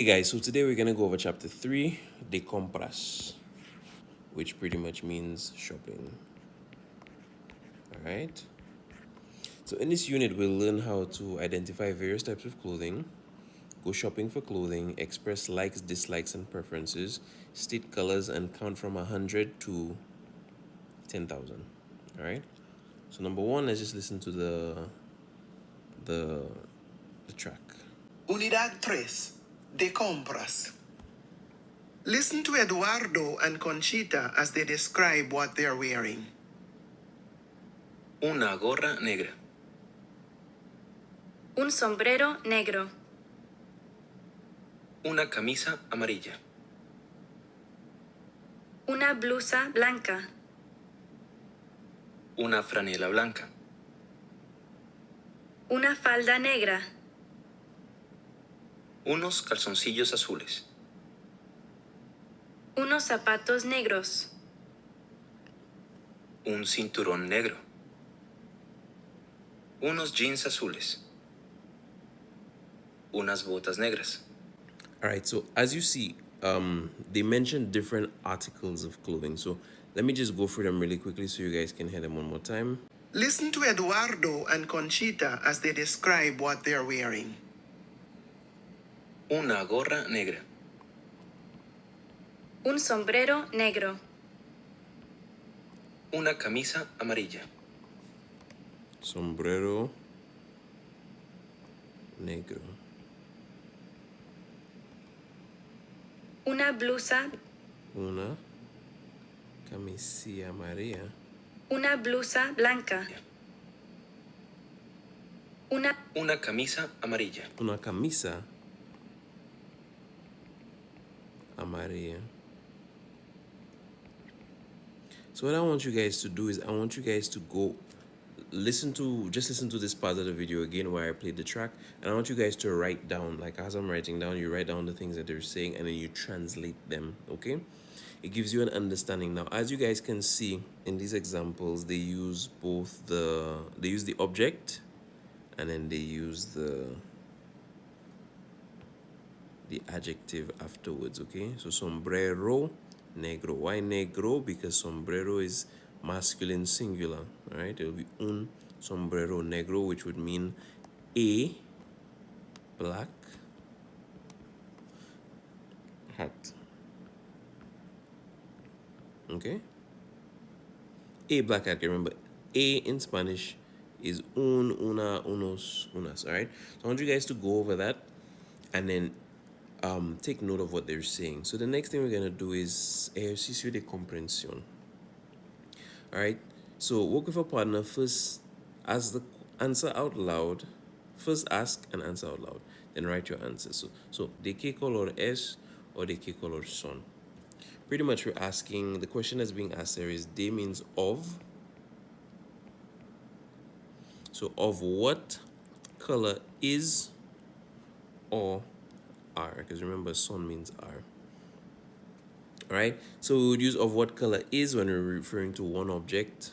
Hey guys, so today we're gonna go over chapter 3, de Compras, which pretty much means shopping. Alright. So in this unit we'll learn how to identify various types of clothing, go shopping for clothing, express likes, dislikes, and preferences, state colors, and count from 100 to 10,000. Alright. So number one, let's just listen to the the track. Unidad 3, de compras. Listen to Eduardo and Conchita as they describe what they're wearing. Una gorra negra. Un sombrero negro. Una camisa amarilla. Una blusa blanca. Una franela blanca. Una falda negra. Unos calzoncillos azules. Unos zapatos negros. Un cinturón negro. Unos jeans azules. Unas botas negras. Alright, so as you see, they mentioned different articles of clothing. So let me just go through them really quickly so you guys can hear them one more time. Listen to Eduardo and Conchita as they describe what they're wearing. Una gorra negra. Un sombrero negro. Una camisa amarilla. Sombrero negro. Una blusa. Una camisilla amarilla. Una blusa blanca. Una camisa amarilla. Una camisa amarilla. So what I want you guys to do is I want you guys to go listen to this part of the video again where I played the track, and I want you guys to write down, like as I'm writing down, you write down the things that they're saying and then you translate them. Okay, it gives you an understanding. Now as you guys can see in these examples, they use the object and then they use the adjective afterwards. Okay, so sombrero negro. Why negro? Because sombrero is masculine singular. All right, it will be un sombrero negro, which would mean a black hat. Okay, a black hat. Remember, a in Spanish is un, una, unos, unas. All right, so I want you guys to go over that and then take note of what they're saying. So the next thing we're gonna do is ejercicio de comprensión. All right. So work with a partner. First, ask the answer out loud. First, ask and answer out loud. Then write your answer. So ¿de qué color es or de qué color son? Pretty much we're asking, the question that's being asked there is de means of. So of what color is or are, because remember son means are. All right, so we would use of what color is when we're referring to one object,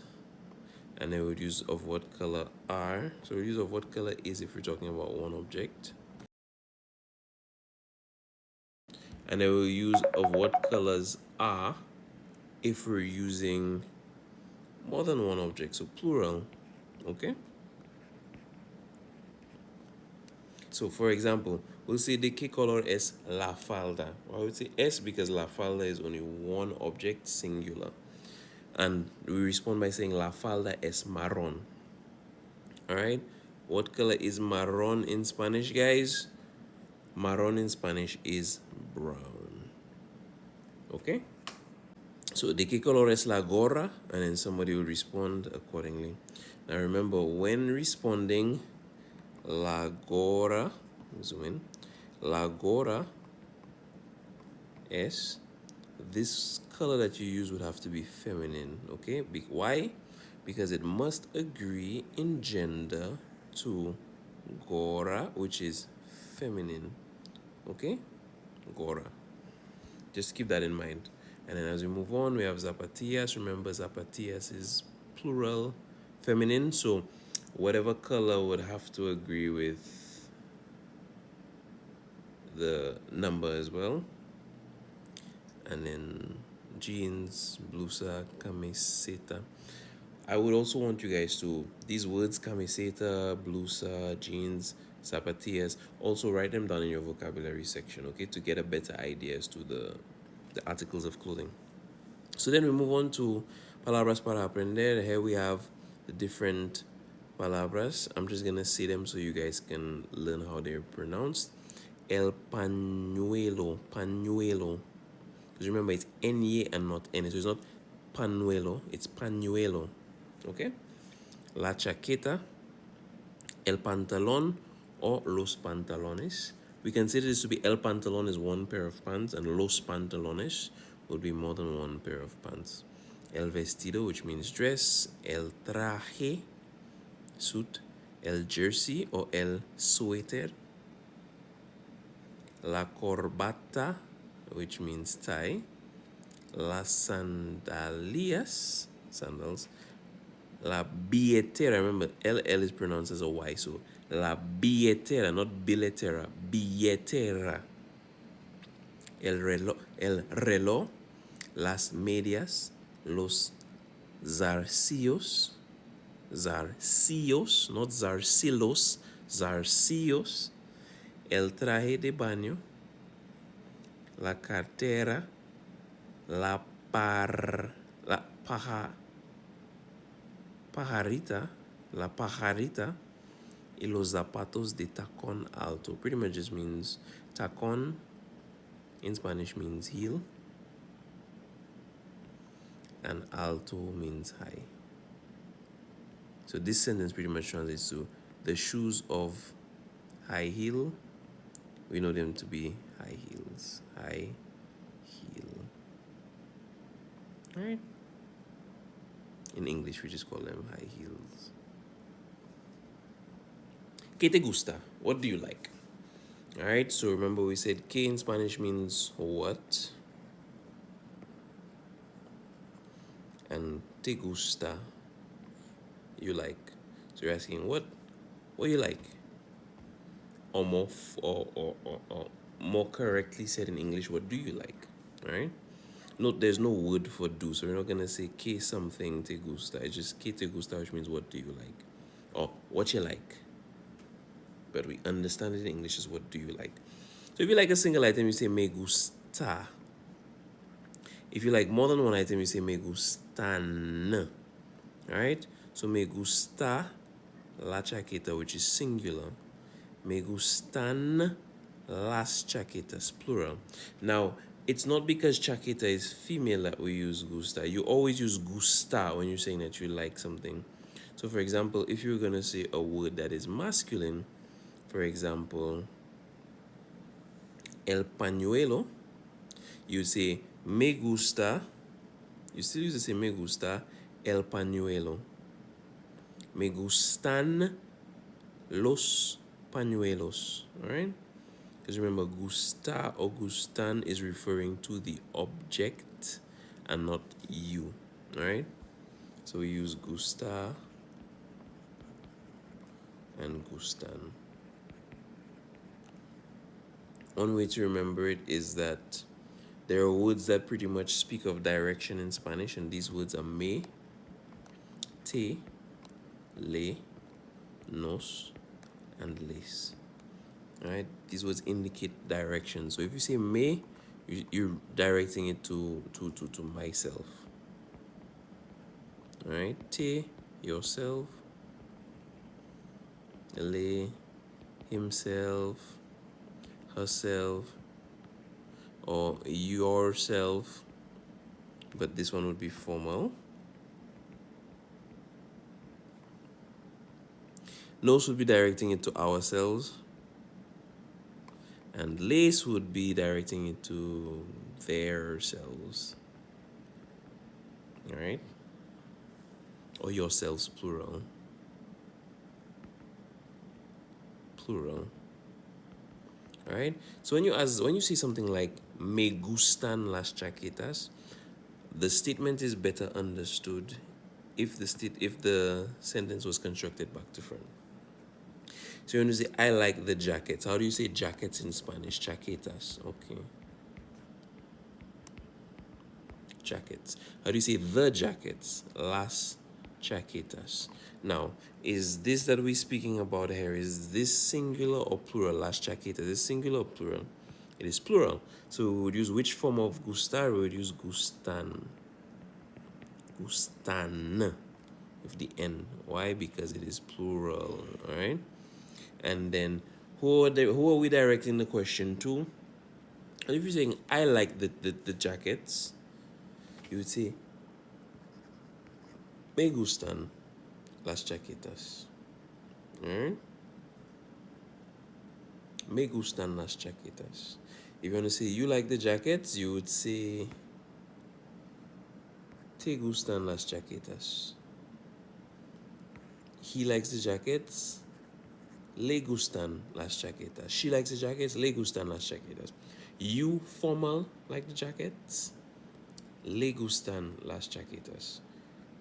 and then we would use of what color are. So we use of what color is if we're talking about one object, and then we'll use of what colors are if we're using more than one object, so plural. Okay, so for example, we'll say de qué color es la falda. I would say es because la falda is only one object, singular. And we respond by saying la falda es marrón. All right, what color is marrón in Spanish, guys? Marrón in Spanish is brown. Okay, so de qué color es la gorra, and then somebody will respond accordingly. Now remember, when responding la gorra, zoom in, la gorra es, this color that you use would have to be feminine. Okay, why? Because it must agree in gender to gorra, which is feminine. Okay, gorra. Just keep that in mind. And then as we move on, we have zapatillas. Remember, zapatillas is plural, feminine. So whatever color would have to agree with the number as well. And then jeans, blusa, camiseta. I would also want you guys to, these words, camiseta, blusa, jeans, zapatillas, also write them down in your vocabulary section, okay, to get a better idea as to the articles of clothing. So then we move on to palabras para aprender. Here we have the different palabras. I'm just gonna say them so you guys can learn how they're pronounced. El pañuelo, pañuelo. Because remember, it's N-Y and not N. So it's not pañuelo, it's pañuelo. Okay? La chaqueta, el pantalón, or los pantalones. We consider this to be el pantalón is one pair of pants, and los pantalones would be more than one pair of pants. El vestido, which means dress, el traje, suit, el jersey or el suéter, la corbata, which means tie, las sandalias, sandals, la billetera, remember LL is pronounced as a Y, so la billetera, not billetera, billetera, el reloj, las medias, los zarcillos, zarcillos, not zarcillos, zarcillos, el traje de baño, la cartera, la pajarita, la pajarita, y los zapatos de tacón alto. Pretty much just means tacón in Spanish means heel, and alto means high. So this sentence pretty much translates to the shoes of high heel. We know them to be high heels. High heel. All right. In English, we just call them high heels. ¿Qué te gusta? What do you like? All right. So remember, we said ¿qué in Spanish means what, and te gusta, you like. So you're asking what you like, or more correctly said in English, what do you like? All right. Note there's no word for do, so we're not gonna say que something te gusta. It's just que te gusta, which means what do you like, or what you like. But we understand it in English as what do you like. So if you like a single item, you say me gusta. If you like more than one item, you say me gustan. All right. So me gusta la chaqueta, which is singular. Me gustan las chaquetas, plural. Now, it's not because chaqueta is female that we use gusta. You always use gusta when you're saying that you like something. So, for example, if you're going to say a word that is masculine, for example, el pañuelo, you say me gusta. You still use the same me gusta, el pañuelo. Me gustan los pañuelos. All right? Because remember, gusta or gustan is referring to the object and not you. All right? So we use gusta and gustan. One way to remember it is that there are words that pretty much speak of direction in Spanish, and these words are me, te, le, nos, and les. All right, these words indicate direction. So if you say me, you're directing it to myself. All right, te, yourself, le, himself, herself, or yourself, but this one would be formal. Nos would be directing it to ourselves, and les would be directing it to their selves. All right, or yourselves, plural. Plural. All right. So when you see something like me gustan las chaquetas, the statement is better understood if the sentence was constructed back to front. So you want to say, I like the jackets. How do you say jackets in Spanish? Chaquetas. Okay. Jackets. How do you say the jackets? Las chaquetas. Now, is this that we're speaking about here, is this singular or plural? Las chaquetas. Is this singular or plural? It is plural. So we would use which form of gustar? We would use gustan. Gustan with the N. Why? Because it is plural. Alright? And then who are we directing the question to? And if you're saying I like the jackets, you would say me gustan las chaquetas. Alright? Me gustan las chaquetas. If you want to say you like the jackets, you would say te gustan las chaquetas. He likes the jackets. Le gustan las chaquetas. She likes the jackets. Le gustan las chaquetas. You, formal, like the jackets. Le gustan las chaquetas.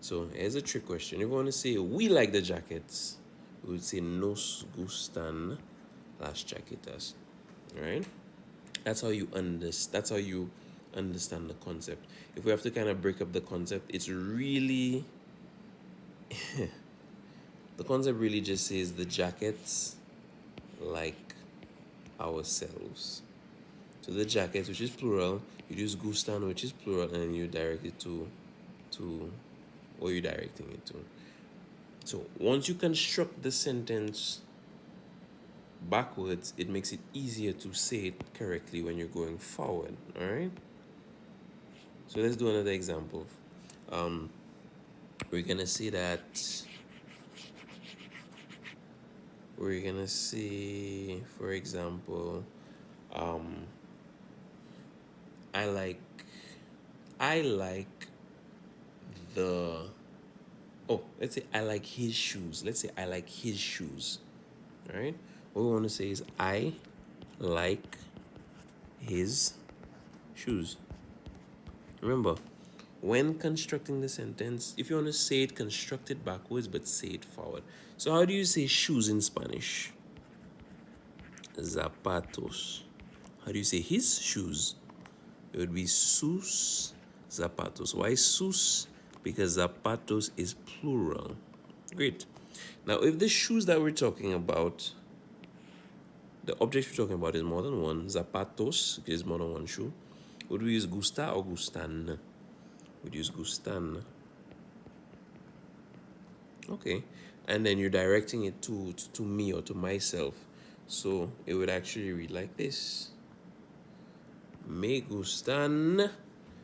So here's a trick question. If you want to say we like the jackets, we would say nos gustan las chaquetas. Right? That's how you understand the concept. If we have to kind of break up the concept, it's really the concept really just says the jackets like ourselves. So the jackets, which is plural, you use gustan, which is plural, and you direct it to what you're directing it to. So once you construct the sentence backwards, it makes it easier to say it correctly when you're going forward. All right. So let's do another example. We're gonna see that. We're gonna see, for example, I like the. Oh, let's say I like his shoes. Let's say I like his shoes. All right. What we want to say is I like his shoes. Remember, when constructing the sentence, if you want to say it, construct it backwards, but say it forward. So how do you say shoes in Spanish? Zapatos. How do you say his shoes? It would be sus zapatos. Why sus? Because zapatos is plural. Great. Now, if the shoes that we're talking about, the object we're talking about is more than one, zapatos is more than one shoe, would we use gusta or gustan? We'd use gustan. Okay. And then you're directing it to me or to myself. So it would actually read like this. Me gustan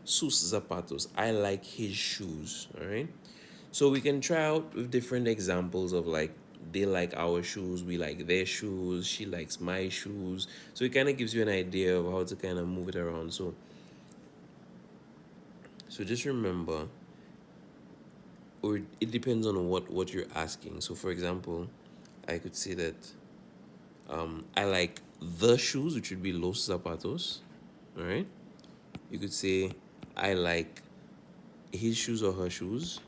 sus zapatos. I like his shoes. All right. So we can try out with different examples of like they like our shoes, we like their shoes, she likes my shoes. So it kind of gives you an idea of how to kind of move it around. So just remember, or it depends on what you're asking. So for example, I could say that I like the shoes, which would be los zapatos. All right. You could say I like his shoes or her shoes.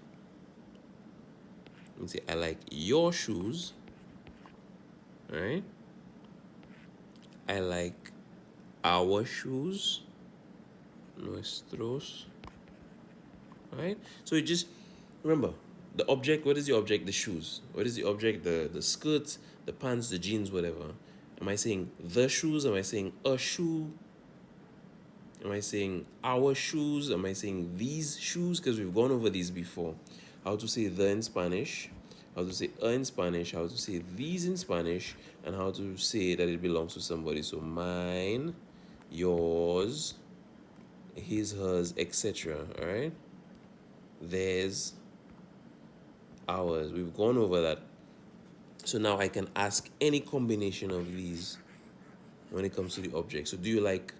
You can say I like your shoes. All right. I like our shoes. Nuestros. All right. So you just remember the object. What is the object? The shoes. What is the object? The skirts, the pants, the jeans, whatever. Am I saying the shoes? Am I saying a shoe? Am I saying our shoes? Am I saying these shoes? Because we've gone over these before. How to say the in Spanish, how to say a in Spanish, how to say these in Spanish, and how to say that it belongs to somebody. So mine, yours, his, hers, etc. All right? Theirs, ours. We've gone over that. So now I can ask any combination of these when it comes to the object. So do you like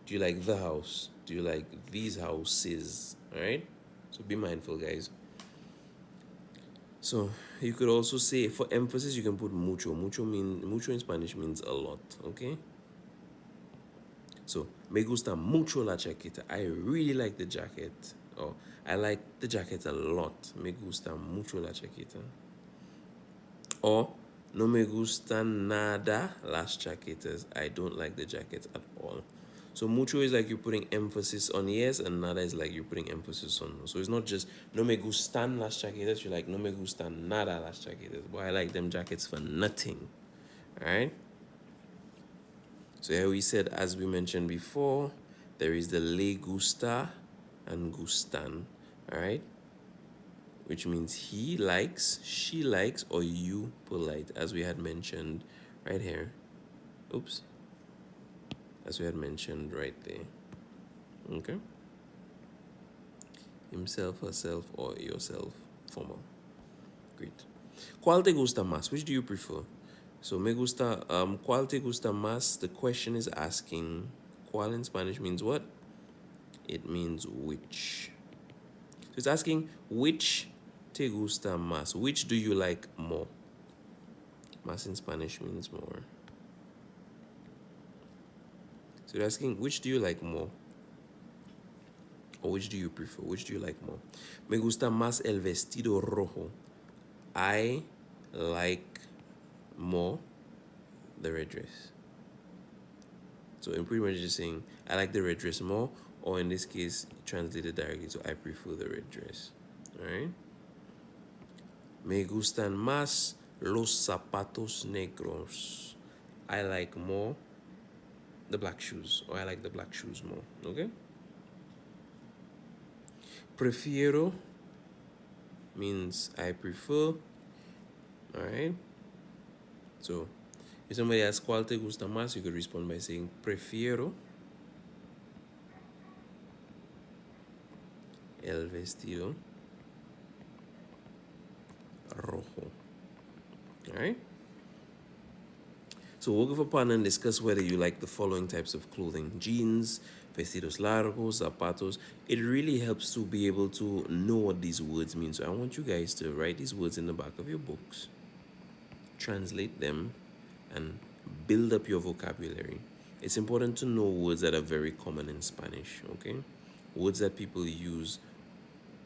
the house? Do you like these houses? All right? So be mindful, guys. So you could also say, for emphasis, you can put mucho. Mucho in Spanish means a lot, okay? So, me gusta mucho la chaqueta. I really like the jacket. Or, I like the jacket a lot. Me gusta mucho la chaqueta. Or, No me gustan nada las chaquetas. I don't like the jackets at all. So mucho is like you're putting emphasis on yes, and nada is like you're putting emphasis on no. So it's not just no me gustan las chaquetas. You're like no me gustan nada las chaquetas. Boy, I like them jackets for nothing. All right. So here we said, as we mentioned before, there is the le gusta and gustan. All right, which means he likes, she likes, or you polite, as we had mentioned right here. Oops. As we had mentioned right there. Okay. Himself, herself, or yourself, formal. Great. ¿Cuál te gusta más? Which do you prefer? So me gusta, ¿cuál te gusta más? The question is asking, ¿cuál in Spanish means what? It means which. So it's asking, which te gusta más? Which do you like more? Más in Spanish means more. So they're asking, which do you like more? Or which do you prefer? Which do you like more? Me gusta más el vestido rojo. I like more the red dress. So in pretty much just saying, I like the red dress more, or in this case, translated directly, so I prefer the red dress. All right? Me gustan más los zapatos negros. I like more the black shoes, or I like the black shoes more. Okay? Prefiero means I prefer. All right? So if somebody asks cuál te gusta más, you could respond by saying prefiero el vestido rojo. All right? So we'll give a pun and discuss whether you like the following types of clothing: jeans, vestidos largos, zapatos. It really helps to be able to know what these words mean. So I want you guys to write these words in the back of your books, translate them, and build up your vocabulary. It's important to know words that are very common in Spanish, okay? Words that people use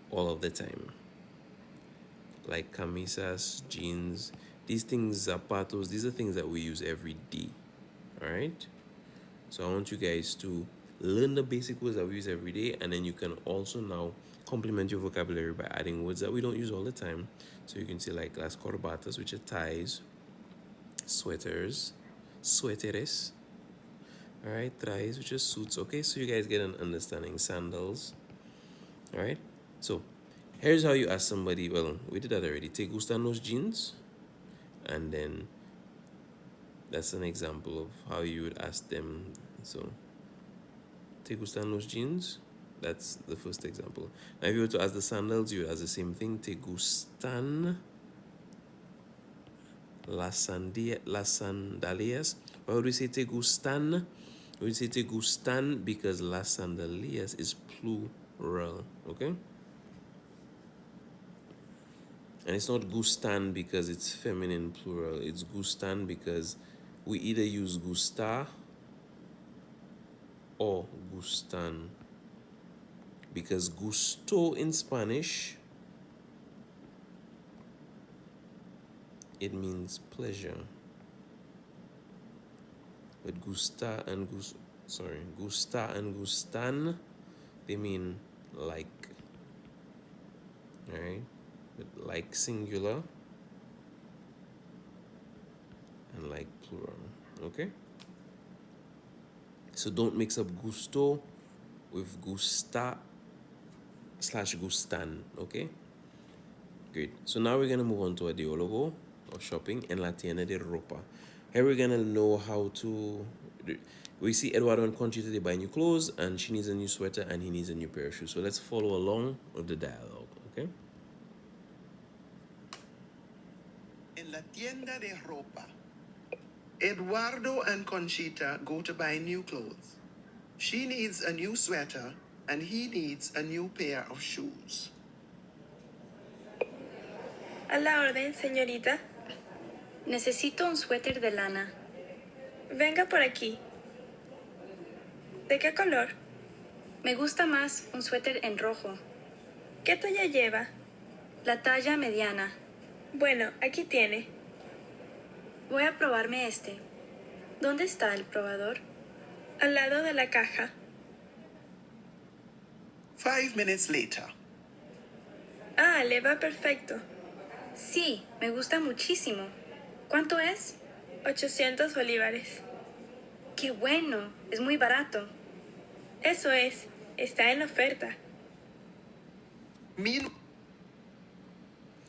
all of the time, like camisas, jeans, these things, zapatos, these are things that we use every day, all right? So I want you guys to learn the basic words that we use every day, and then you can also now complement your vocabulary by adding words that we don't use all the time. So you can say like las corbatas, which are ties, sweaters, suéteres, all right, trajes, which are suits. Okay, so you guys get an understanding. Sandals, all right? So here's how you ask somebody, well, we did that already. ¿Te gustan los jeans? And then that's an example of how you would ask them. So, ¿te gustan los jeans? That's the first example. Now, if you were to ask the sandals, you would ask the same thing. ¿Te gustan las sandalias? Why would we say te gustan? We would say te gustan because las sandalias is plural, okay? And it's not gustan because it's feminine plural. It's gustan because we either use gusta or gustan. Because gusto in Spanish, it means pleasure. But gusta and gustan, they mean like. All right? But like singular and like plural, okay? So don't mix up gusto with gusta/gustan, okay? Great. So now we're gonna move on to a diálogo or shopping en la tienda de ropa. Here we're gonna know how to. We see Eduardo and Conchita, they buy new clothes, and she needs a new sweater and he needs a new pair of shoes. So let's follow along with the dialogue, okay? En la tienda de ropa, Eduardo and Conchita go to buy new clothes. She needs a new sweater and he needs a new pair of shoes. A la orden, señorita. Necesito un suéter de lana. Venga por aquí. ¿De qué color? Me gusta más un suéter en rojo. ¿Qué talla lleva? La talla mediana. Bueno, aquí tiene. Voy a probarme este. ¿Dónde está el probador? Al lado de la caja. 5 minutes later. Ah, le va perfecto. Sí, me gusta muchísimo. ¿Cuánto es? 800 bolívares. ¡Qué bueno! Es muy barato. Eso es. Está en oferta. Mean-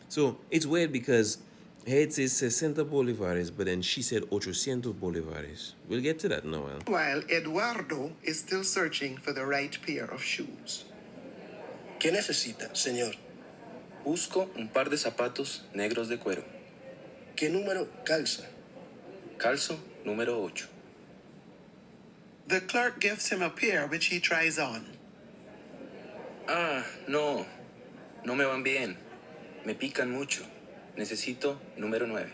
So it's weird because here it says 60 bolívares, but then she said 800 bolívares. We'll get to that now. While Eduardo is still searching for the right pair of shoes. ¿Qué necesita, señor? Busco un par de zapatos negros de cuero. ¿Qué número calza? Calzo número 8. The clerk gives him a pair which he tries on. Ah, no. No me van bien. Me pican mucho. Necesito número 9.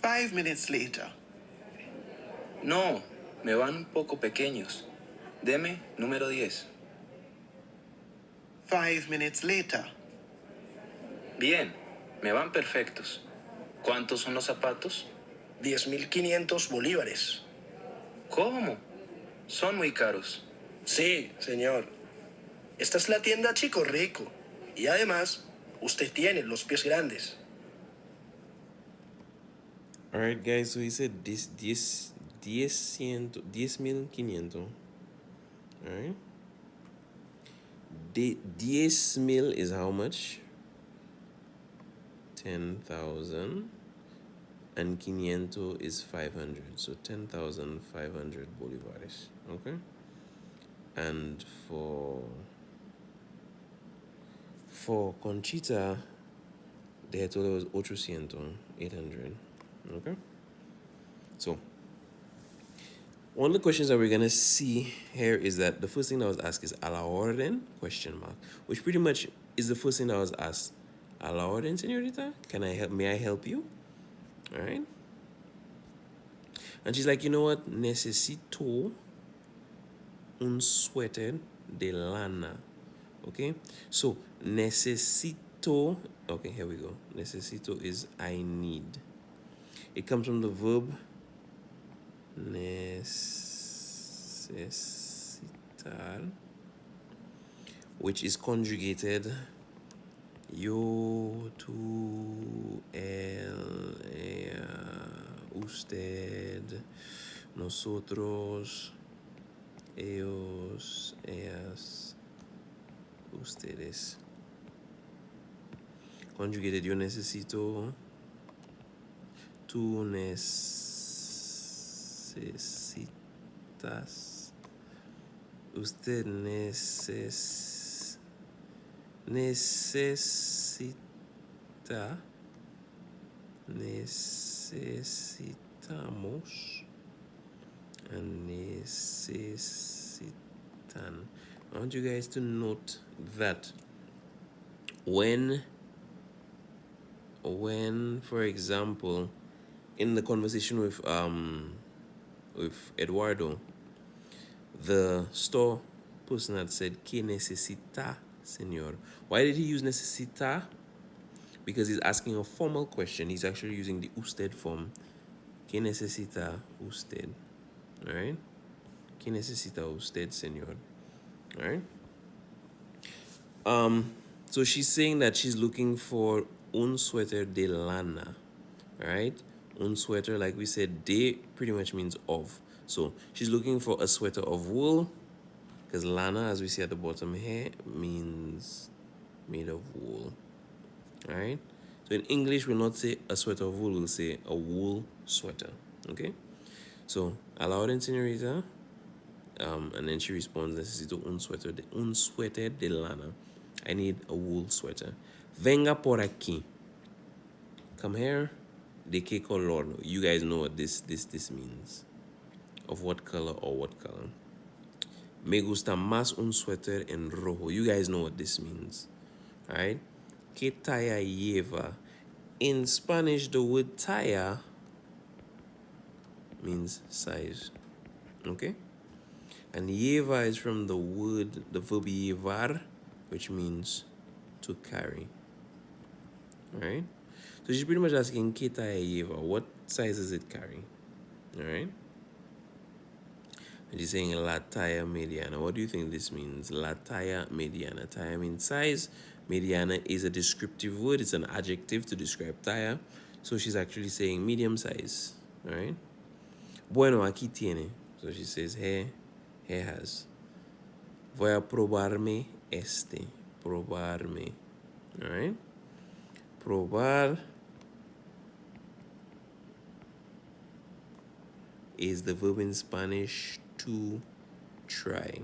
5 minutes later. No, me van un poco pequeños. Deme número 10. 5 minutes later. Bien, me van perfectos. ¿Cuántos son los zapatos? 10.500 bolívares. ¿Cómo? Son muy caros. Sí, señor. Esta es la tienda Chico Rico. Y además, usted tiene los pies grandes. Alright, guys, so he said 10,500. Alright. 10,000 is how much? 10,000. And 500 is 500. So 10,500 bolívares. Okay. And for Conchita, they had told her it was 800. Okay. So one of the questions that we're gonna see here is that the first thing that was asked is a la orden question mark, which pretty much is the first thing that was asked. A la orden, señorita? May I help you? All right. And she's like, you know what? Necesito un suéter de lana. Okay. So necesito. Okay, here we go. Necesito is I need. It comes from the verb necesitar, which is conjugated yo, tú, él, ella, usted, nosotros, ellos, ellas, ustedes. Conjugated yo necesito, tú necesitas, usted necesitamos, and necesitan. I want you guys to note that when for example in the conversation with Eduardo, the store person had said que necesita, señor. Why did he use necesita? Because he's asking a formal question. He's actually using the usted form. Que necesita usted? All right. Que necesita usted, señor? All right. So she's saying that she's looking for un suéter de lana. All right. Un suéter, like we said, de pretty much means of. So she's looking for a sweater of wool, because lana, as we see at the bottom here, means made of wool. All right. So in English, we'll not say a sweater of wool, we'll say a wool sweater. Okay. So, a la orden, señorita. And then she responds, necesito un suéter de lana. I need a wool sweater. Venga por aquí. Come here. De qué color? You guys know what this means. Of what color or what color. Me gusta más un suéter en rojo. You guys know what this means. Alright? ¿Qué talla lleva? In Spanish, the word talla means size. Okay? And lleva is from the verb llevar, which means to carry. Alright? So she's pretty much asking ¿Qué talla lleva? What size does it carry? All right. And she's saying la talla mediana. What do you think this means? La talla mediana. Talla means size. Mediana is a descriptive word. It's an adjective to describe talla. So she's actually saying medium size. All right. Bueno, aquí tiene. So she says, here has. Voy a probarme este. Probarme. All right. Probar is the verb in Spanish to try.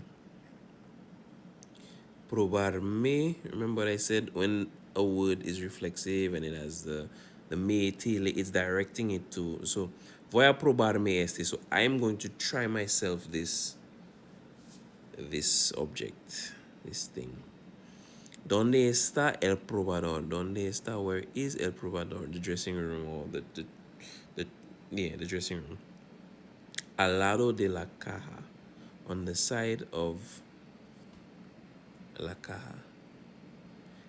Probarme, remember what I said? When a word is reflexive and it has the me tail, it's directing it to. So, voy a probarme este. So, I'm going to try myself this object, this thing. ¿Dónde está el probador? ¿Dónde está? Where is el probador? The dressing room or the dressing room. Al lado de la caja, on the side of la caja.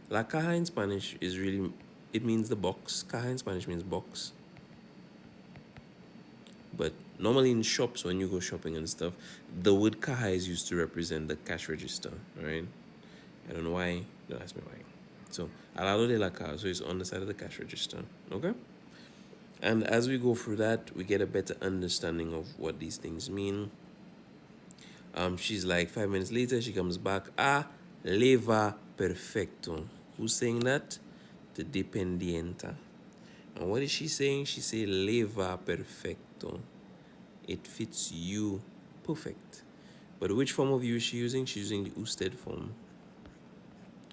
La caja in Spanish is really, it means the box. Caja in Spanish means box. But normally in shops, when you go shopping and stuff, the word caja is used to represent the cash register, right? I don't know why. Don't ask me why. So, al lado de la caja, so it's on the side of the cash register, okay? And as we go through that, we get a better understanding of what these things mean. She's like 5 minutes later, she comes back. Leva perfecto. Who's saying that? The dependienta. And what is she saying? She said leva perfecto. It fits you perfect. But which form of you is she using? She's using the usted form.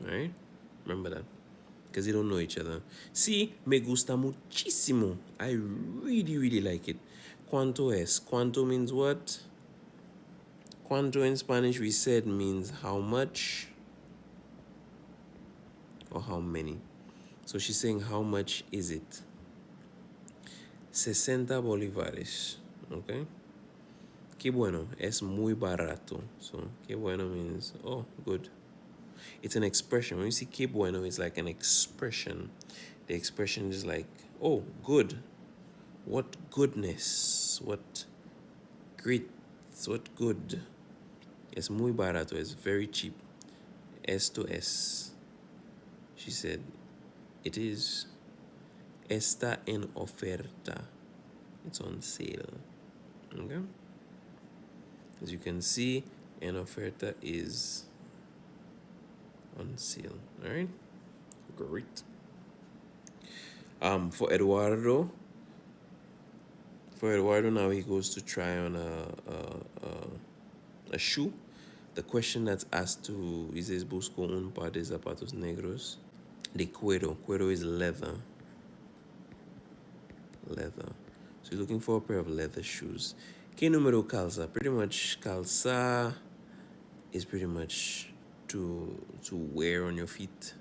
Alright? Remember that. Because they don't know each other. Sí, me gusta muchísimo. I really, really like it. ¿Cuánto es? ¿Cuánto means what? ¿Cuánto in Spanish we said means how much or how many. So she's saying how much is it? 60 bolívares. Okay? Qué bueno. Es muy barato. So qué bueno means, oh, good. It's an expression. When you see qué bueno, it's like an expression. The expression is like, oh, good. What goodness. What great. What good. Es muy barato. It's very cheap. Esto es. She said, it is. Está en oferta. It's on sale. Okay? As you can see, en oferta is on sale. Alright? Great. For Eduardo now he goes to try on a shoe. The question that's asked to, he says, busco un par de zapatos negros de cuero. Cuero is leather. Leather. So you're looking for a pair of leather shoes. ¿Qué número calza? Pretty much calza is pretty much to wear on your feet.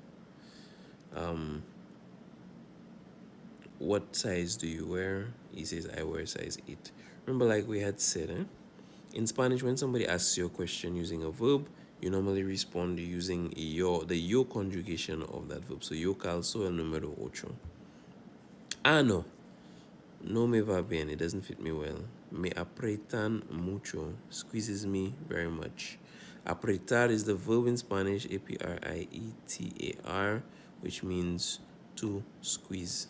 What size do you wear? He says, I wear size 8. Remember, like we had said, in Spanish, when somebody asks you a question using a verb, you normally respond using the yo conjugation of that verb. So yo calzo el número 8. No. No me va bien. It doesn't fit me well. Me apretan mucho. Squeezes me very much. Apretar is the verb in Spanish, aprietar, which means to squeeze.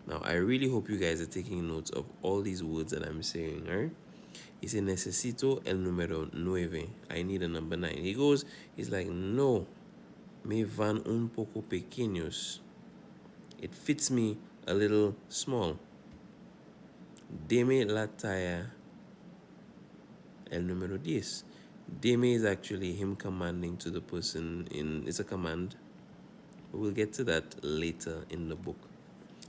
Now, I really hope you guys are taking notes of all these words that I'm saying, right? He said, necesito el número 9. I need a number 9. He's like, no, me van un poco pequeños. It fits me a little small. Deme la talla el número 10. Deme is actually him commanding to the person it's a command. We'll get to that later in the book.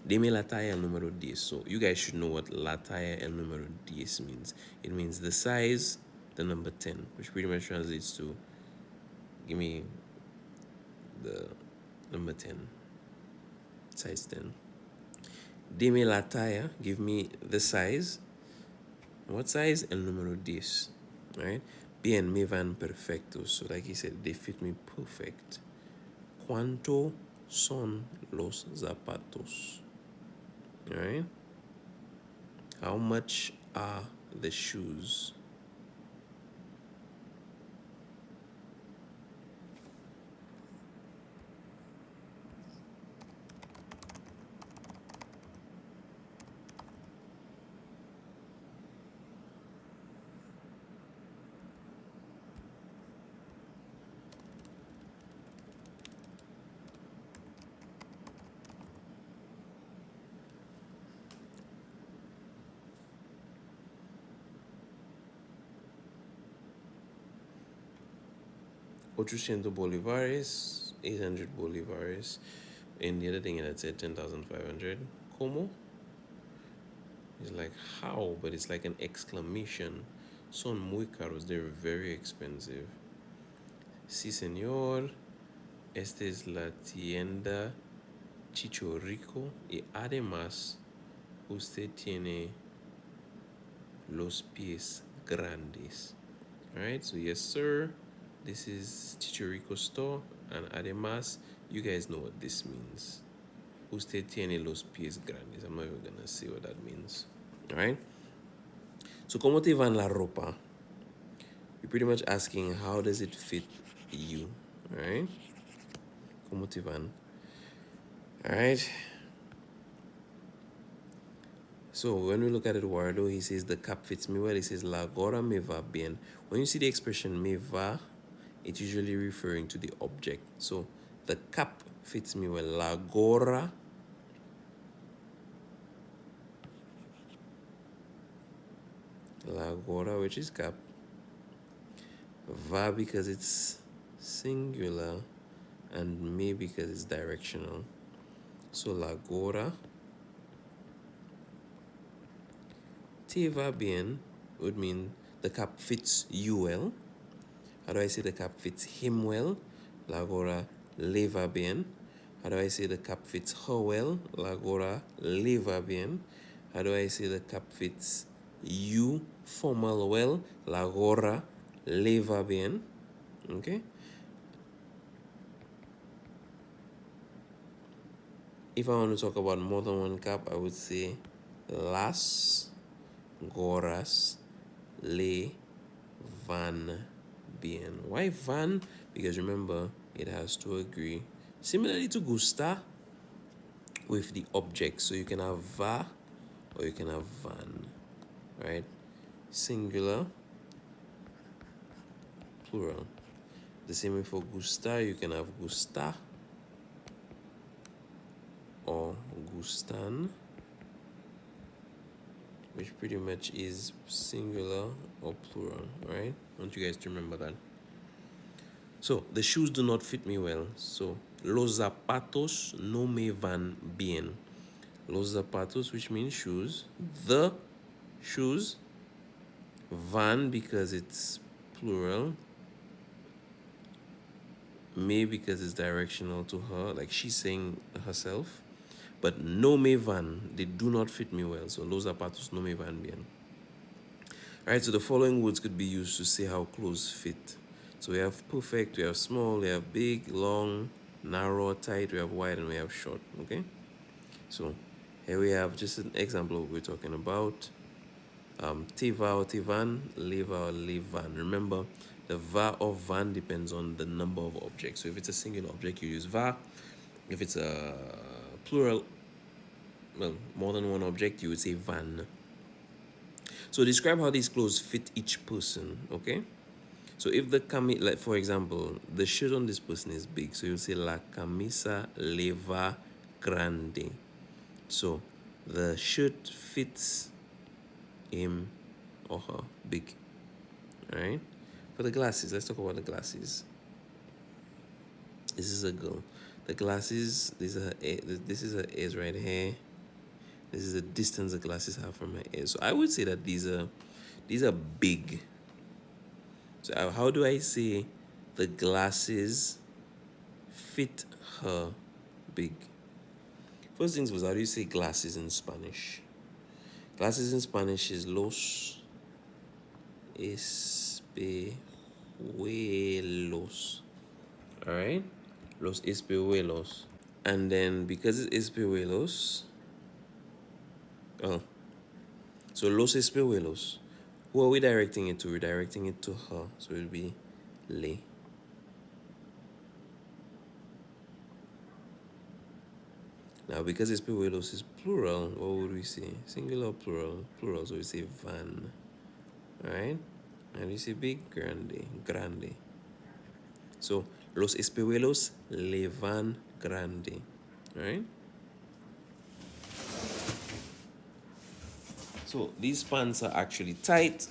Deme la talla el número 10. So you guys should know what la talla el número 10 means. It means the size, the number 10, which pretty much translates to give me the number 10, size 10. Deme la talla, give me the size. What size? El número 10. Right? Bien, me van perfectos. So like he said, they fit me perfect. ¿Cuánto son los zapatos? All right. How much are the shoes? $800, 800 bolivares. And the other thing that said 10,500. Como? It's like, how? But it's like an exclamation. Son muy caros. They're very expensive. Sí, señor. Esta es la tienda Chichorico. Y además, usted tiene los pies grandes. Alright, so yes, sir. This is Chichorico store. And además, you guys know what this means. Usted tiene los pies grandes. I'm not even gonna say what that means. Alright? So, ¿cómo te van la ropa? You're pretty much asking, how does it fit you? Alright? ¿Cómo te van? Alright? So, when we look at Eduardo, he says, the cap fits me well. He says, la gorra me va bien. When you see the expression me va, it's usually referring to the object. So, the cap fits me well. La gorra which is cap, va because it's singular, and me because it's directional. So la gorra te va bien would mean the cap fits you well. How do I say the cap fits him well? La gorra le va bien. How do I say the cap fits her well? La gorra le va bien. How do I say the cap fits you formal well? La gorra le va bien. Okay? If I want to talk about more than one cap, I would say las gorras le van bien. Why van? Because remember, it has to agree. Similarly to gusta with the object. So you can have va or you can have van. Right? Singular, plural. The same way for gusta, you can have gusta or gustan, which pretty much is singular or plural, right? I want you guys to remember that. So, the shoes do not fit me well. So, los zapatos no me van bien. Los zapatos, which means shoes. The shoes. Van because it's plural. Me because it's directional to her, like she's saying herself. But no me van, they do not fit me well. So, los zapatos no me van bien. Alright, so the following words could be used to say how clothes fit. So we have perfect, we have small, we have big, long, narrow, tight, we have wide, and we have short, okay? So here we have just an example of what we're talking about. Tiva or tivan, leva or levan. Remember, the va or van depends on the number of objects. So if it's a singular object, you use va. If it's a plural, well, more than one object, you would say van. So describe how these clothes fit each person, okay? So if the like for example, the shirt on this person is big, so you'll say la camisa le va grande. So the shirt fits him or her big. Alright? For the glasses, let's talk about the glasses. This is a girl. The glasses, this is her ears right here. This is the distance the glasses have from her ears. So I would say that these are big. So how do I say the glasses fit her big? First things first, how do you say glasses in Spanish? Glasses in Spanish is los espejuelos. Alright? Los espejuelos. And then because it is espejuelos, oh, so los espejuelos. Who are we directing it to? We're directing it to her. So it will be le. Now, because espejuelos is plural, what would we say? Singular, plural, plural. So we say van. Alright? And we say big, grande, grande. So, los espejuelos le van grande. Alright? So, these pants are actually tight.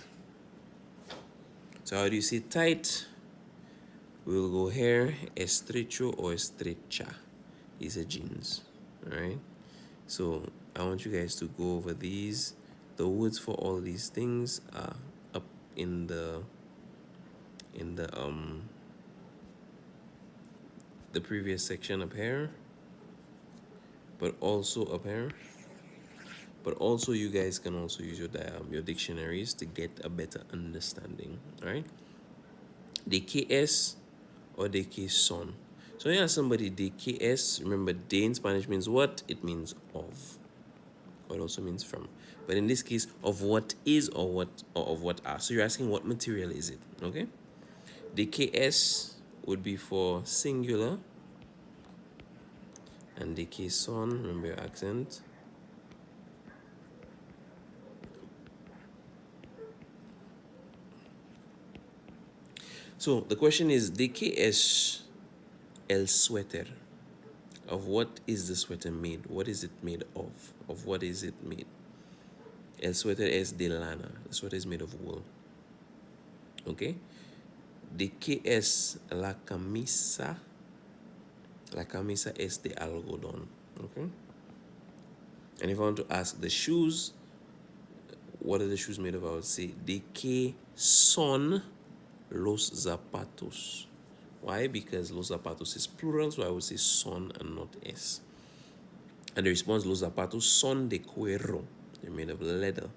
So, how do you say tight? We'll go here, estrecho or estrecha. These are jeans. Alright? So, I want you guys to go over these. The words for all these things are up in the previous section up here, but also up here. But also you guys can also use your dictionaries to get a better understanding. All right, de que es or de que son. So when you ask somebody de que es, remember de in Spanish means what? It means of, or it also means from. But in this case, of what is or of what are. So you're asking what material is it? Okay, de que es would be for singular, and de que son, remember your accent. So the question is, ¿de qué es el suéter? Of what is the sweater made? What is it made of? Of what is it made? El suéter es de lana. The sweater is made of wool. Okay? ¿De qué es la camisa? La camisa es de algodón. Okay? And if I want to ask the shoes, what are the shoes made of? I would say, ¿de qué son los zapatos? Why? Because los zapatos is plural, so I would say son and not es. And the response, los zapatos son de cuero. They're made of leather.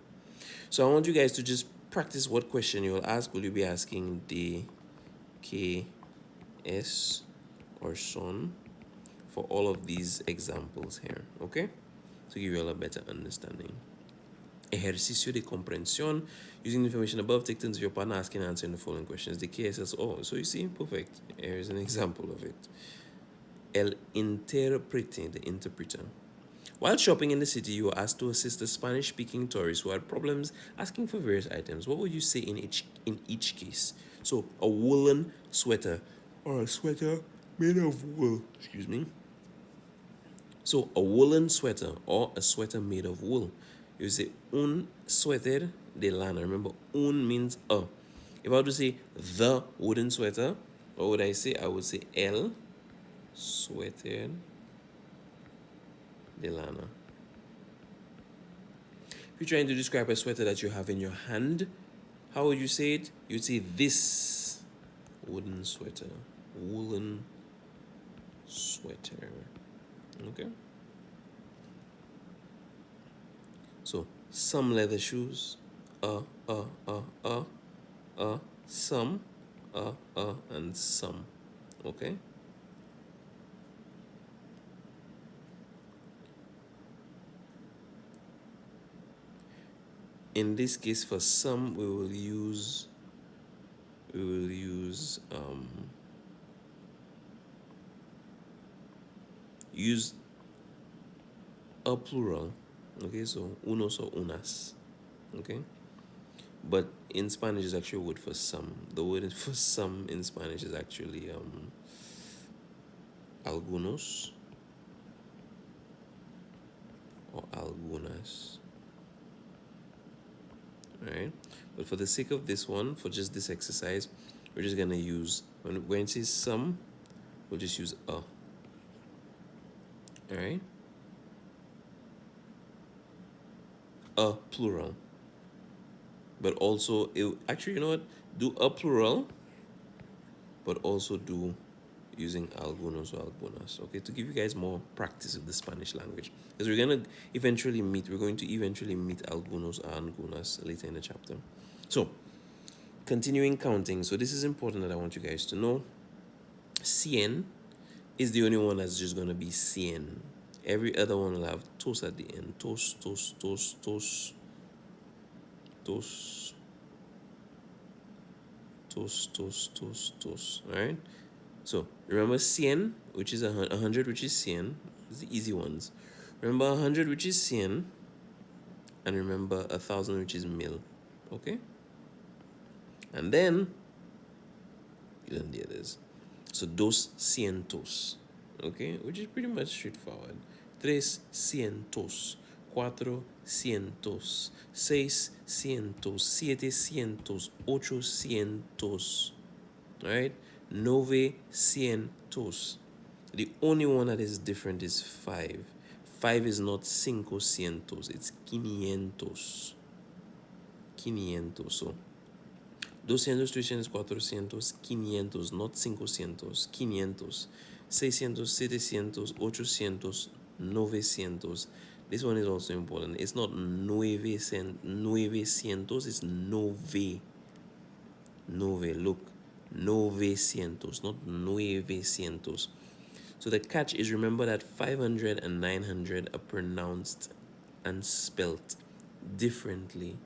So I want you guys to just practice what question you will ask. Will you be asking de, que, es, or son for all of these examples here, okay? To give you all a better understanding. Ejercicio de comprensión. Using the information above, take turns with your partner asking and answering the following questions. The KSS, oh, so you see, perfect. Here's an example of it. El intérprete, the interpreter. While shopping in the city, you were asked to assist a Spanish-speaking tourist who had problems asking for various items. What would you say in each case? So, a woolen sweater or a sweater made of wool. Excuse me. So, a woolen sweater or a sweater made of wool. You say un suéter de lana. Remember, un means a. If I were to say the wooden sweater, what would I say? I would say el suéter de lana. If you're trying to describe a sweater that you have in your hand, how would you say it? You'd say this wooden sweater, woolen sweater. Okay? So, some leather shoes, some, and some. Okay? In this case, for some, we will use use a plural. Okay, so unos or unas. Okay, but in Spanish is actually a word for some. The word for some in Spanish is actually algunos or algunas. Alright, but for the sake of this one, for just this exercise, we're just gonna use, when it says some, we'll just use a. Alright, a plural, but also actually, you know what, do a plural, but also do using algunos or algunas, okay, to give you guys more practice with the Spanish language, because we're going to eventually meet algunos or algunas later in the chapter. So, continuing counting. So this is important that I want you guys to know. Cien is the only one that's just going to be cien. Every other one will have tos at the end. Tos, tos, tos, tos, tos, tos, tos, tos, tos. All right? So remember cien, which is 100, which is cien. It's the easy ones. Remember 100, which is cien. And remember 1,000, which is mil. Okay? And then you learn the others. So dos cientos. Okay? Which is pretty much straightforward. Tres cientos. Cuatro cientos. Seis cientos. Siete cientos. Ocho cientos. Alright? Nove cientos. The only one that is different is five. Five is not cinco cientos, it's quinientos. Quinientos. So 200, 300, 400, 500, not 500, 500, 600, 700, 800, 900. This one is also important. It's not 900, it's nove. Nove, look. 900, not 900. So the catch is, remember that 500 and 900 are pronounced and spelt differently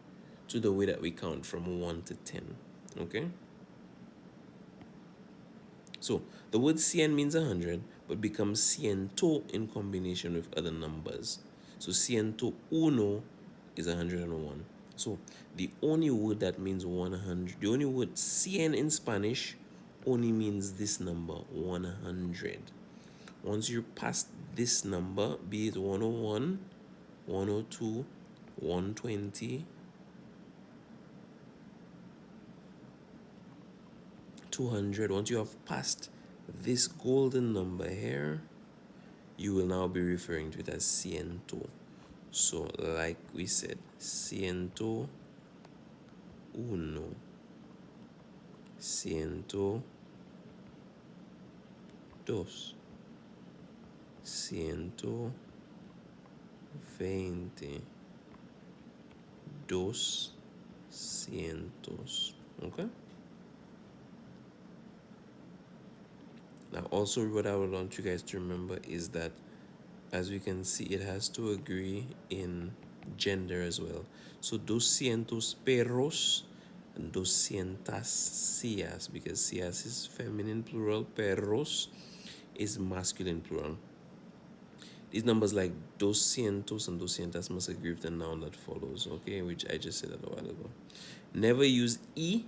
to the way that we count from 1 to 10. Okay? So the word cien means 100, but becomes ciento in combination with other numbers. So ciento uno is 101. So the only word that means 100, the only word cien in Spanish only means this number, 100. Once you're past this number, be it 101, 102, 120, 200, once you have passed this golden number here, you will now be referring to it as ciento. So, like we said, ciento uno, ciento dos, ciento veinte, dos cientos. Okay? Now, also, what I would want you guys to remember is that, as we can see, it has to agree in gender as well. So 200 perros and 200 sillas, because sillas is feminine plural, perros is masculine plural. These numbers like 200 and 200 must agree with the noun that follows, okay, which I just said a while ago. Never use e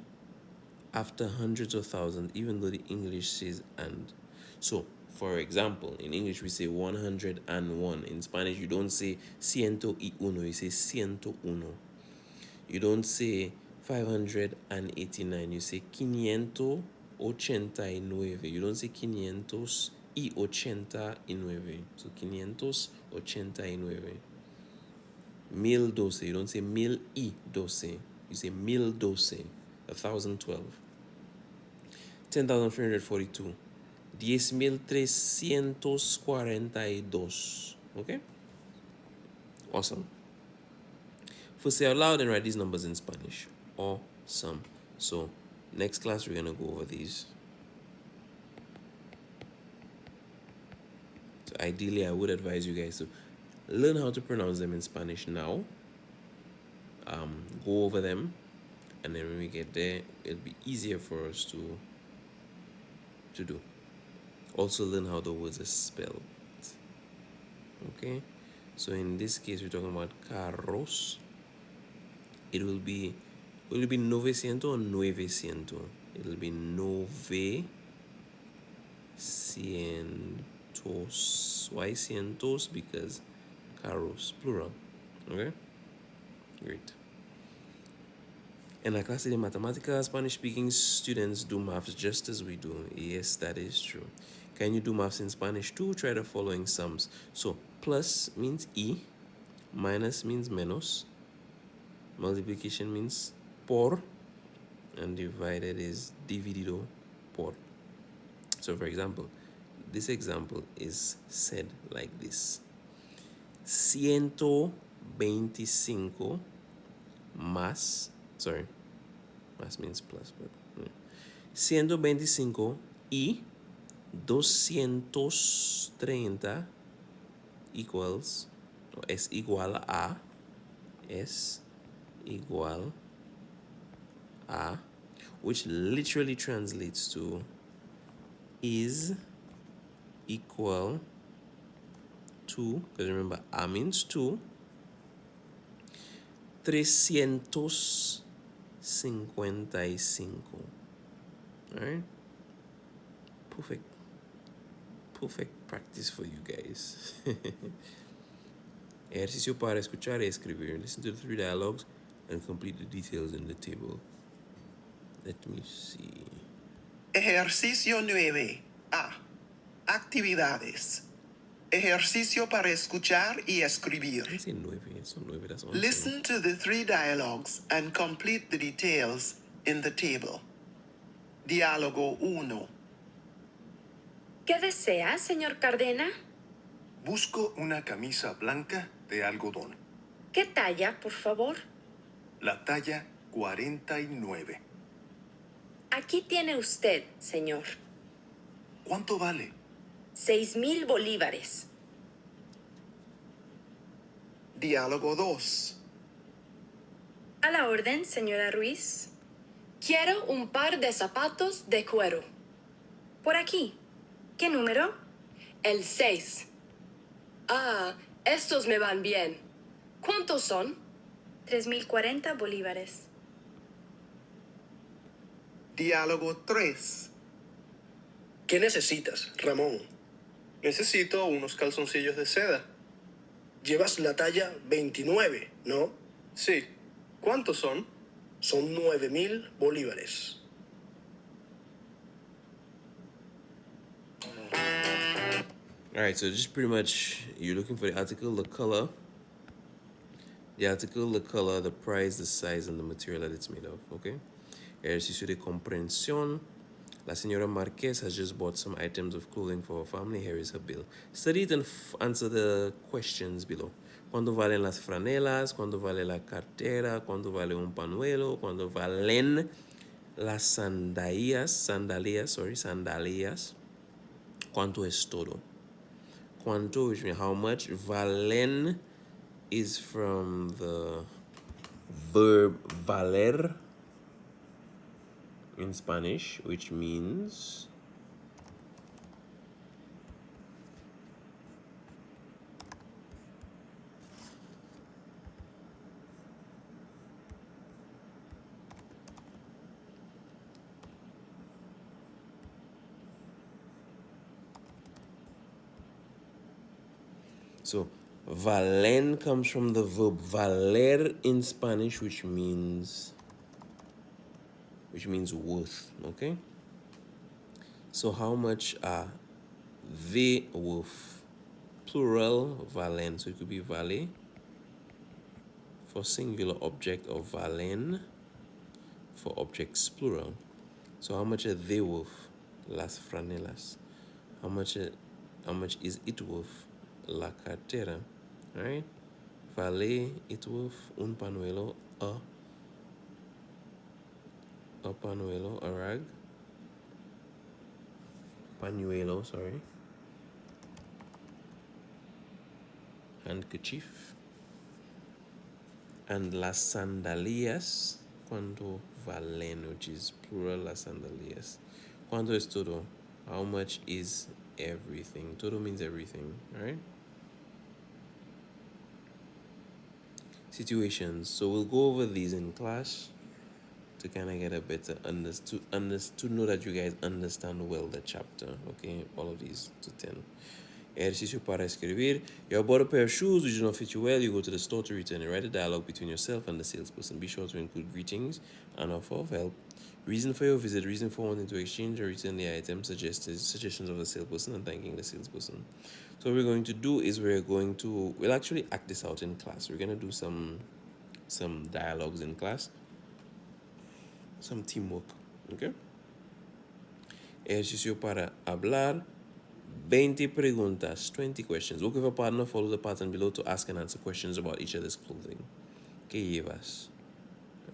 after hundreds or thousands, even though the English says and. So, for example, in English we say 101. In Spanish, you don't say ciento y uno, you say ciento uno. You don't say 589, you say quiniento ochenta y nueve. You don't say quinientos y ochenta y nueve. So, quinientos ochenta y nueve. 1012, you don't say mil y doce, you say 1012, 1012. 10,342. 10,342. Okay? Awesome. For say out loud and write these numbers in Spanish. Awesome. So, next class we're going to go over these. So, ideally, I would advise you guys to learn how to pronounce them in Spanish now. Go over them. And then when we get there, it'll be easier for us to do. Also learn how the words are spelled. Okay? So in this case, we're talking about carros. It will be 900 or 900. It'll be 900. Why cientos? Because carros, plural. Okay? Great. In our class de Mathematica, Spanish-speaking students do maths just as we do. Yes, that is true. Can you do maths in Spanish too? Try the following sums. So, plus means y, minus means menos, multiplication means por, and divided is dividido por. So, for example, this example is said like this. 125 más, más means plus, but 125 y 230 equals, o es igual a, es igual a, which literally translates to is equal to, because remember a means 2, 355. All right, perfect, perfect practice for you guys. Ejercicio para escuchar y escribir. Listen to the 3 dialogues and complete the details in the table. Let me see. Ejercicio 9. A. Actividades. Ejercicio para escuchar y escribir. I say 9, son 9, that's 11. Listen to the 3 dialogues and complete the details in the table. Diálogo 1. ¿Qué desea, señor Cardena? Busco una camisa blanca de algodón. ¿Qué talla, por favor? La talla 49. Aquí tiene usted, señor. ¿Cuánto vale? 6,000 bolívares. Diálogo 2. A la orden, señora Ruiz. Quiero un par de zapatos de cuero. Por aquí. ¿Qué número? El 6. Ah, estos me van bien. ¿Cuántos son? 3,040 bolívares. Diálogo 3. ¿Qué necesitas, Ramón? Necesito unos calzoncillos de seda. Llevas la talla 29, ¿no? Sí. ¿Cuántos son? Son 9.000 bolívares. All right, so just pretty much you're looking for the article, the color, the price, the size, and the material that it's made of, okay? Ejercicio de comprensión. La señora Marquez has just bought some items of clothing for her family. Here is her bill. Study it and answer the questions below. ¿Cuánto valen las franelas? ¿Cuánto vale la cartera? ¿Cuánto vale un panuelo? ¿Cuánto valen las sandalias? ¿Cuánto es todo? ¿Cuánto, which means how much. Valen is from the verb valer in Spanish, which means so valen comes from the verb valer in Spanish, which means worth, okay? So how much are they worth? Plural valen, so it could be vale for singular object, or valen for objects plural. So how much are they worth? Las franelas. How much is it worth? La cartera. All right? Vale it worth un panuelo, a panuelo, a rag. Pañuelo, sorry. Handkerchief. And las sandalias, ¿cuánto valen? Which is plural, las sandalias. ¿Cuánto es todo? How much is everything? Todo means everything, right? Situations. So we'll go over these in class to kind of get a better to know that you guys understand well the chapter, okay? All of these to 10. Ejercicio para escribir. You bought a pair of shoes which do not fit you well. You go to the store to return it. Write a dialogue between yourself and the salesperson. Be sure to include greetings and offer of help. Reason for your visit, reason for wanting to exchange or return the item, suggestions of the salesperson, and thanking the salesperson. So what we're going to do is we'll actually act this out in class. We're going to do some dialogues in class. Some teamwork, okay? Ejercicio para hablar. 20 preguntas, 20 questions. Work with a partner, follow the pattern below to ask and answer questions about each other's clothing. ¿Qué llevas?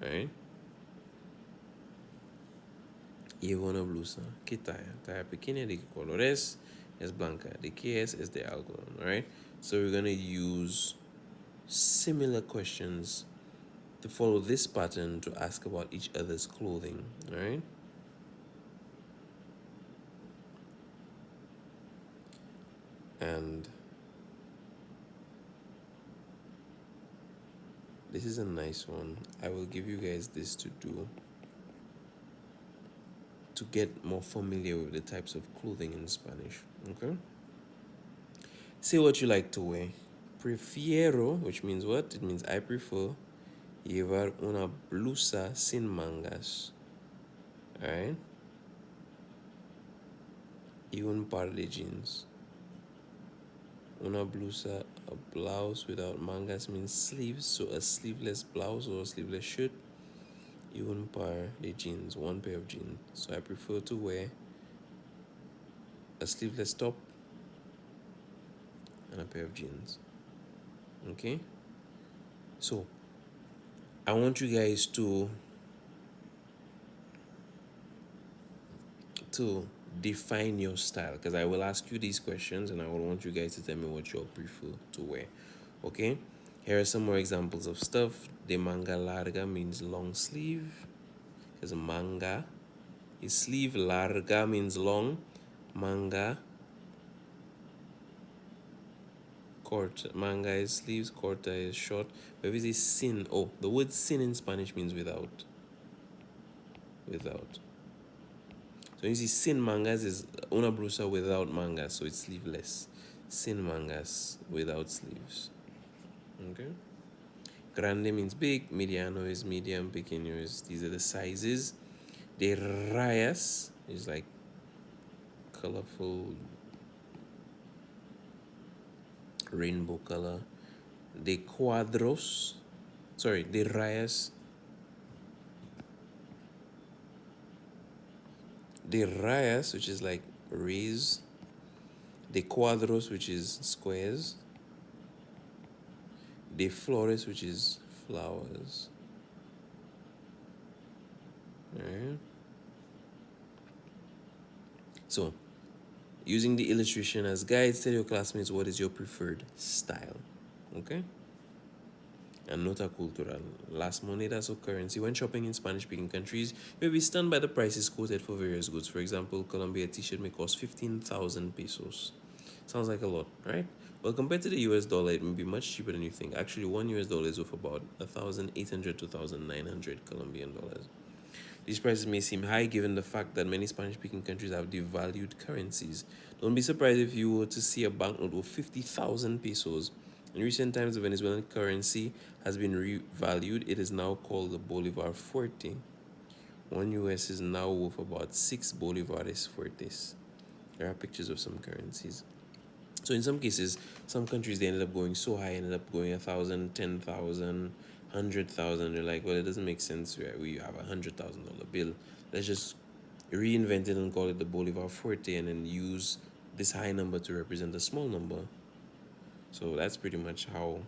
Alright? Llevo una blusa. ¿Qué talla? Talla pequeña. ¿De qué color es? Es blanca. ¿De qué es de algodón. Alright? So we're going to use similar questions to follow this pattern to ask about each other's clothing. Alright? And this is a nice one. I will give you guys this to do to get more familiar with the types of clothing in Spanish. Okay? Say what you like to wear. Prefiero, which means what? It means I prefer llevar una blusa sin mangas. Alright? Y un par de jeans. Una blusa, a blouse without mangas means sleeves, so a sleeveless blouse or a sleeveless shirt. Y un par de jeans, one pair of jeans. So I prefer to wear a sleeveless top and a pair of jeans. Okay? So I want you guys to define your style, because I will ask you these questions and I will want you guys to tell me what you prefer to wear. Okay? Here are some more examples of stuff. De manga larga means long sleeve, because manga is sleeve, larga means long, manga corta, manga is sleeves, corta is short. But if you say sin, oh, the word sin in Spanish means without. Without. So you see, sin mangas is una blusa without mangas, so it's sleeveless. Sin mangas without sleeves. Okay. Grande means big, mediano is medium, pequeño is, these are the sizes. De rayas is like colorful rainbow color. De cuadros, sorry, de rayas. De rayas, which is like rays. De cuadros, which is squares. De flores, which is flowers. Alright. So, using the illustration as guides, tell your classmates what is your preferred style. Okay? And nota cultural. Las monedas or currency. When shopping in Spanish-speaking countries, you may be stunned by the prices quoted for various goods. For example, Colombia t-shirt may cost 15,000 pesos. Sounds like a lot, right? Well, compared to the US dollar, it may be much cheaper than you think. Actually, one US dollar is worth about 1,800 to 1,900 Colombian dollars. These prices may seem high given the fact that many Spanish-speaking countries have devalued currencies. Don't be surprised if you were to see a banknote of 50,000 pesos. In recent times, the Venezuelan currency has been revalued. It is now called the Bolivar Fuerte. One US is now worth about 6 Bolivares Fuertes. There are pictures of some currencies. So in some cases, some countries, they ended up going so high, ended up going 1,000, 10,000, 100,000. They're like, well, it doesn't make sense. We have $100,000 bill. Let's just reinvent it and call it the Bolivar Forte, and then use this high number to represent a small number. So that's pretty much how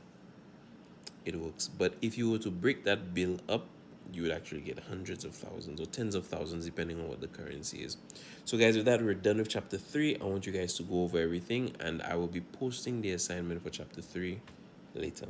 it works. But if you were to break that bill up, you would actually get hundreds of thousands or tens of thousands depending on what the currency is. So guys, with that, we're done with chapter 3. I want you guys to go over everything, and I will be posting the assignment for chapter 3 later.